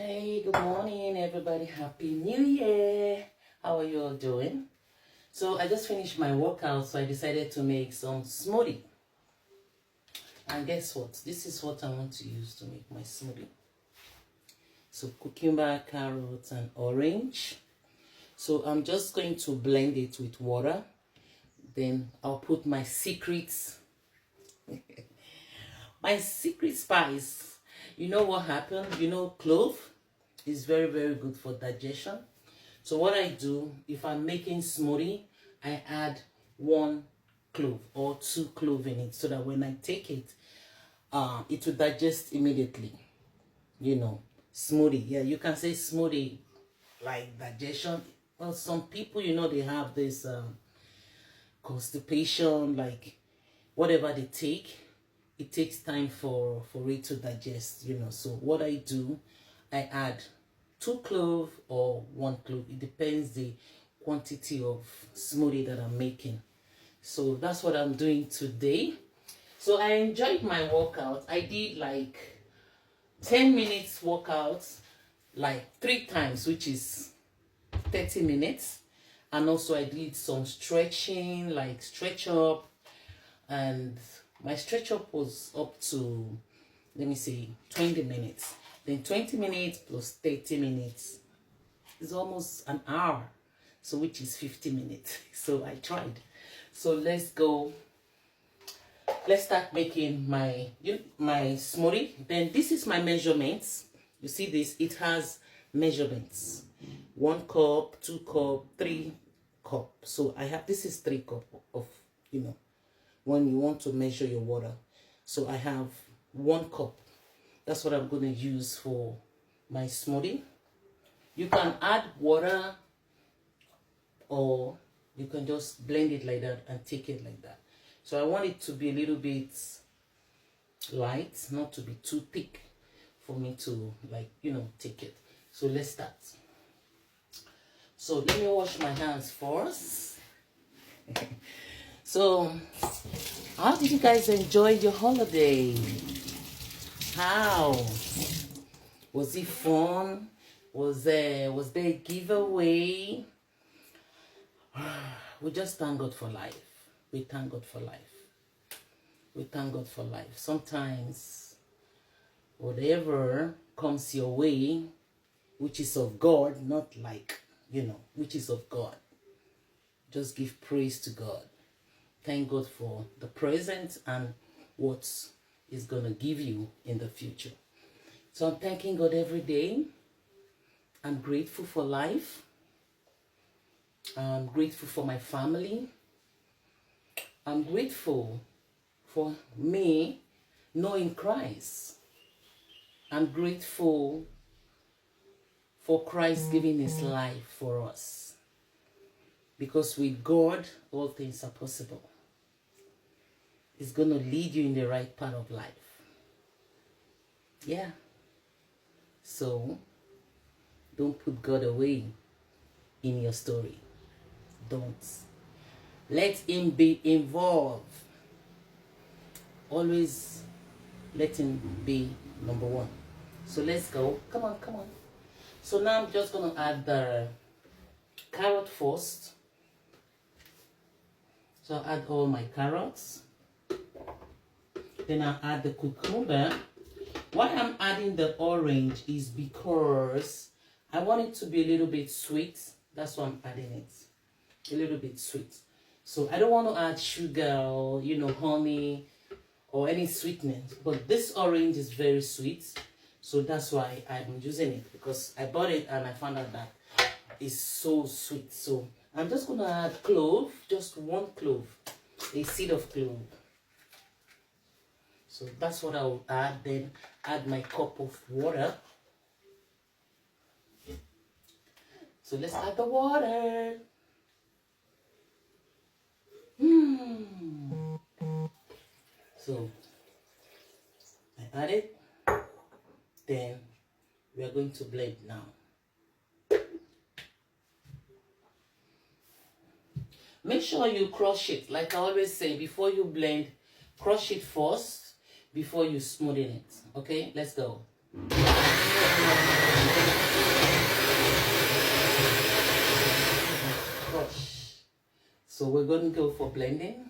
Hey, good morning, everybody. Happy New Year. How are you all doing? So I just finished my workout, so I decided to make some smoothie. And guess what? This is what I want to use to make my smoothie. So cucumber, carrots, and orange. So I'm just going to blend it with water. Then I'll put my secrets, my secret spice. You know what happened? You know, clove is very, very good for digestion. So what I do, if I'm making smoothie, I add 1 clove or 2 cloves in it, so that when I take it, it will digest immediately. You know, smoothie. Yeah, you can say smoothie like digestion. Well, some people, you know, they have this constipation, like whatever they take, it takes time for it to digest, you know. So what I do, I add 2 cloves or 1 clove. It depends the quantity of smoothie that I'm making. So that's what I'm doing today. So I enjoyed my workout. I did like 10 minutes workout, like 3 times, which is 30 minutes. And also I did some stretching, like stretch up, and my stretch up was up to, let me see, 20 minutes. Then 20 minutes plus 30 minutes is almost an hour. So which is 50 minutes. So I tried. So let's go. Let's start making my smoothie. Then this is my measurements. You see this? It has measurements. 1 cup, 2 cup, 3 cup. So I have, this is 3 cup of, you know, when you want to measure your water. So I have 1 cup. That's what I'm going to use for my smoothie. You can add water, or you can just blend it like that and take it like that. So I want it to be a little bit light, not to be too thick for me to, like, you know, take it. So let's start. So let me wash my hands first. So how did you guys enjoy your holiday? How? Was it fun? Was there a giveaway? We just thank God for life. We thank God for life. We thank God for life. Sometimes whatever comes your way, which is of God, not like, you know, which is of God, just give praise to God. Thank God for the present and what is going to give you in the future. So I'm thanking God every day. I'm grateful for life. I'm grateful for my family. I'm grateful for me knowing Christ. I'm grateful for Christ giving his life for us. Because with God, all things are possible. It's going to lead you in the right path of life. Yeah. So, don't put God away in your story. Don't. Let him be involved. Always let him be number 1. So let's go. Come on, come on. So now I'm just going to add the carrot first. So I'll add all my carrots. Then I'll add the cucumber. Why I'm adding the orange is because I want it to be a little bit sweet. That's why I'm adding it. A little bit sweet. So I don't want to add sugar or, you know, honey or any sweetness. But this orange is very sweet. So that's why I'm using it. Because I bought it and I found out that it's so sweet. So I'm just going to add clove. Just 1 clove. A seed of clove. So that's what I will add. Then add my cup of water. So let's add the water. So I add it. Then we are going to blend now. Make sure you crush it. Like I always say, before you blend, crush it first before you smoothen it. Okay, let's go. So we're going to go for blending.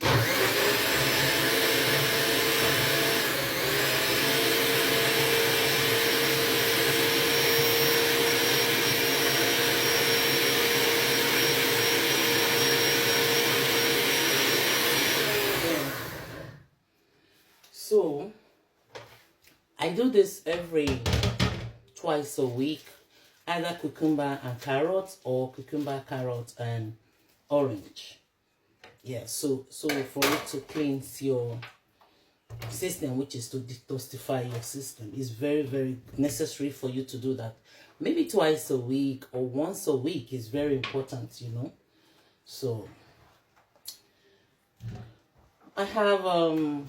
So I do this twice a week, either cucumber and carrots or cucumber, carrot and orange. Yeah, so for it to cleanse your system, which is to detoxify your system, is very, very necessary for you to do that. Maybe twice a week or once a week is very important, you know. So I have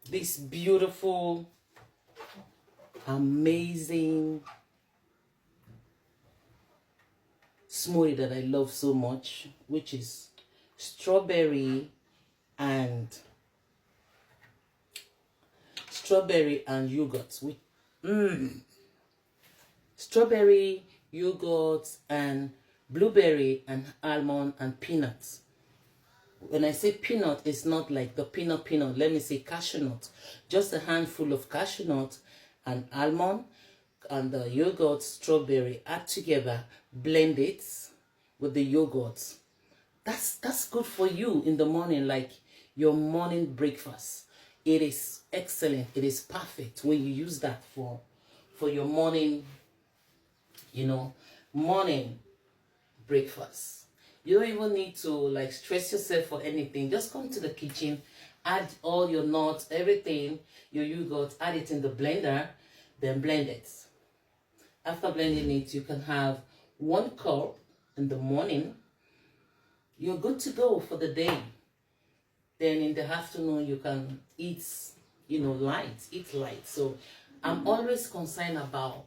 this beautiful, amazing smoothie that I love so much, which is strawberry and yogurt with strawberry, yogurt, and blueberry and almond and peanuts. When I say peanut, it's not like the peanut. Let me say cashew nut. Just a handful of cashew nut and almond and the yogurt, strawberry, add together, blend it with the yogurt. That's good for you in the morning, like your morning breakfast. It is excellent. It is perfect when you use that for your morning, you know, morning breakfast. You don't even need to like stress yourself for anything. Just come to the kitchen, add all your nuts, everything, your yogurt, add it in the blender, then blend it. After blending it, you can have 1 cup in the morning. You're good to go for the day. Then in the afternoon, you can eat, you know, eat light. So I'm always concerned about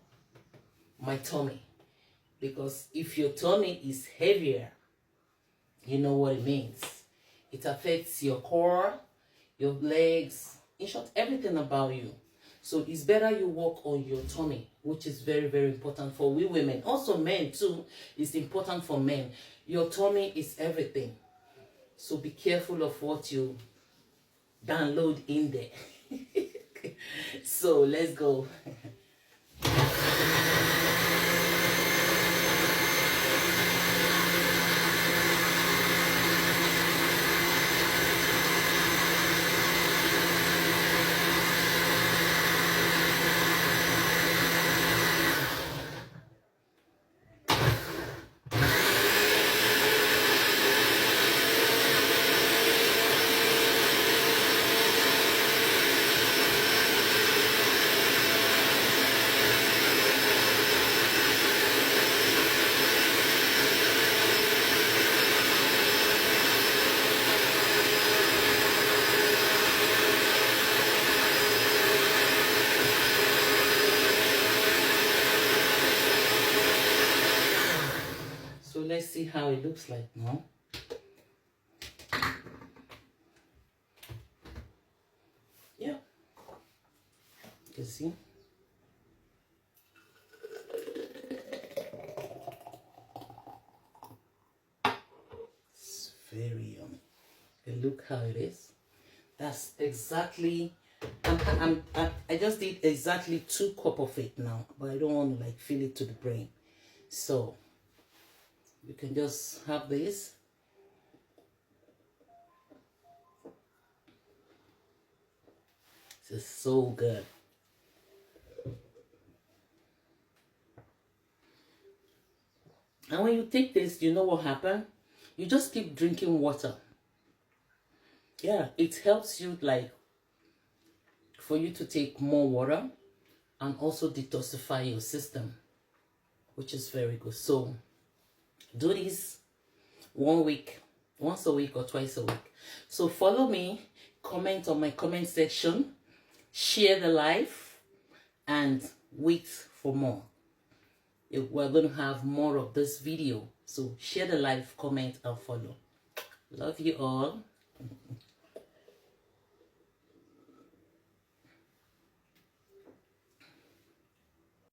my tummy, because if your tummy is heavier, you know what it means. It affects your core, your legs, in short, everything about you. So it's better you work on your tummy, which is very, very important for we women. Also men too, it's important for men. Your tummy is everything. So be careful of what you download in there. So let's go. So let's see how it looks like now. Yeah. You can see. It's very yummy. And look how it is. That's exactly, I just did exactly 2 cups of it now, but I don't want to like fill it to the brain. So you can just have this. This is so good. And when you take this, you know what happens? You just keep drinking water. Yeah, it helps you like for you to take more water and also detoxify your system, which is very good. So do this 1 week, once a week or twice a week. So follow me, comment on my comment section, share the live, and wait for more. We're going to have more of this video. So share the live, comment, and follow. Love you all.